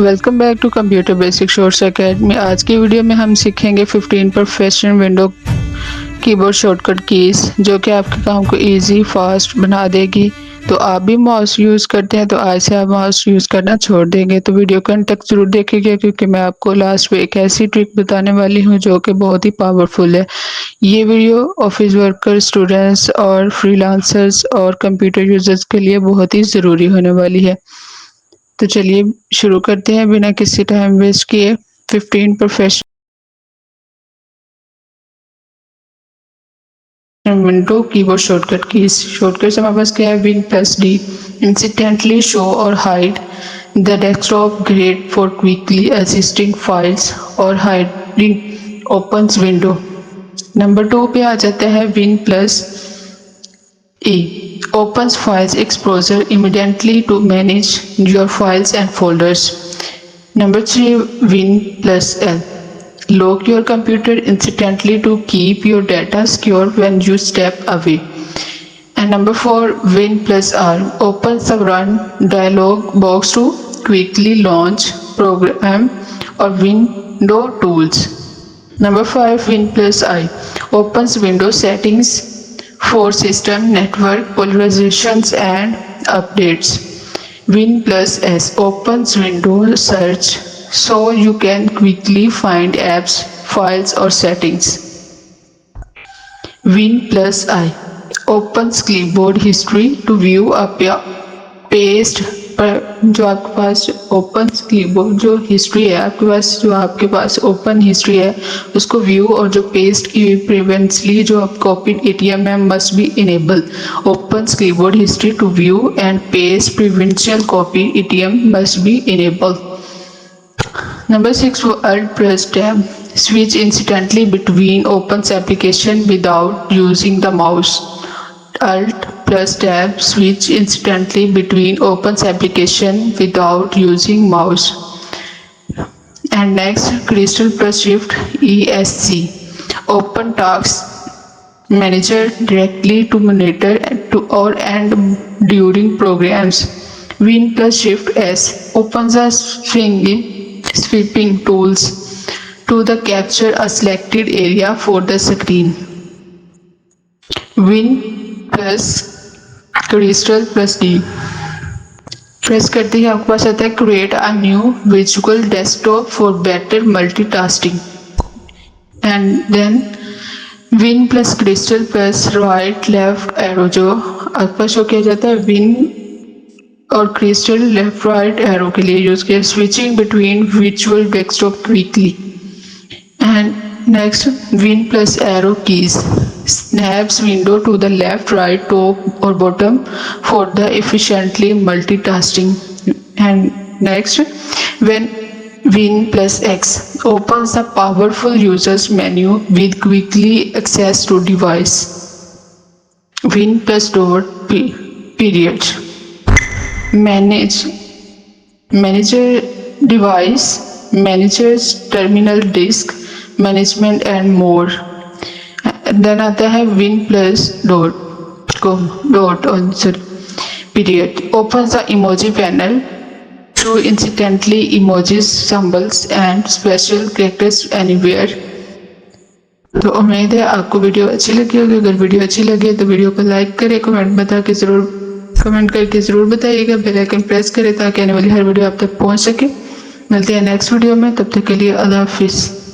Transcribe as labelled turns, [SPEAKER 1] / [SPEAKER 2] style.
[SPEAKER 1] Welcome back to computer basic shorts academy. आज की video में हम सीखेंगे 15 professional window keyboard shortcut keys जो कि आपके काम को इजी फास्ट बना देगी। तो आप भी माउस यूज़ करते हैं तो आज से आप माउस यूज़ करना छोड़ देंगे। तो वीडियो को अंत तक जरूर देखिएगा क्योंकि मैं आपको लास्ट में एक ऐसी ट्रिक बताने वाली हूँ जो कि बहुत ही पावरफुल है। ये वीडियो ऑफिस वर्कर, स्टूडेंट्स और फ्रीलांसर्स और कंप्यूटर यूजर्स के लिए बहुत ही ज़रूरी होने वाली है। तो चलिए शुरू करते हैं बिना किसी टाइम वेस्ट किए। 15 professional window keyboard shortcut keys. Shortcuts हमारे पास क्या है? Win+D इंस्टेंटली शो और hide the desktop, great for quickly assisting files और हाइडिंग ओपन्स विंडो। नंबर 2 पे आ जाता है Win+E opens files explorer immediately to manage your files and folders. Number 3 Win+L lock your computer instantly to keep your data secure when you step away. And number 4 Win+R opens the run dialog box to quickly launch program or window tools. Number 5 Win+I opens Windows settings for system, network, polarizations and updates. Win+S opens Windows search so you can quickly find apps, files or settings. Win+I opens Clipboard History to view a paste जो आपके पास open keyboard जो history है आपके पास, जो आपके पास open history है उसको view और जो पेस्ट की हुई प्रिवेंटली जो आप कॉपीड एटीएम है must be enable. Open keyboard history to view and paste previously copy items must be enable. Number 6 Alt press tab switch instantly between opens application without using the mouse. Alt plus tab switch instantly between opens application without using mouse. And next Ctrl plus Shift ESC open tasks manager directly to monitor to or and during programs. Win+Shift S opens a sweeping tools to the capture a selected area for the screen. Win+Ctrl+D press करते ही आपके पास आता है create a new visual desktop for better multitasking. And then Win+Ctrl+राइट left arrow जो आपके पास show किया जाता है विन और क्रिस्टल लेफ्ट राइट एरो के लिए यूज किया switching between visual desktop quickly. And next Win+Arrow keys snaps window to the left, right, top or bottom for the efficiently multitasking. And next when Win+X opens the powerful users menu with quickly access to device. Win+Period manager device, managers terminal disk management and more. Then आता है Win+Period opens the emoji panel to instantly emojis, symbols and special characters anywhere. तो उम्मीद है आपको video अच्छी लगी होगी। अगर वीडियो अच्छी लगे तो वीडियो को लाइक करें, कमेंट करके ज़रूर बताइएगा, बेल आइकन प्रेस करें ताकि आने वाली हर वीडियो आप तक पहुंच सके। मिलते हैं नेक्स्ट वीडियो में, तब तक के लिए अल्लाह हाफिज़।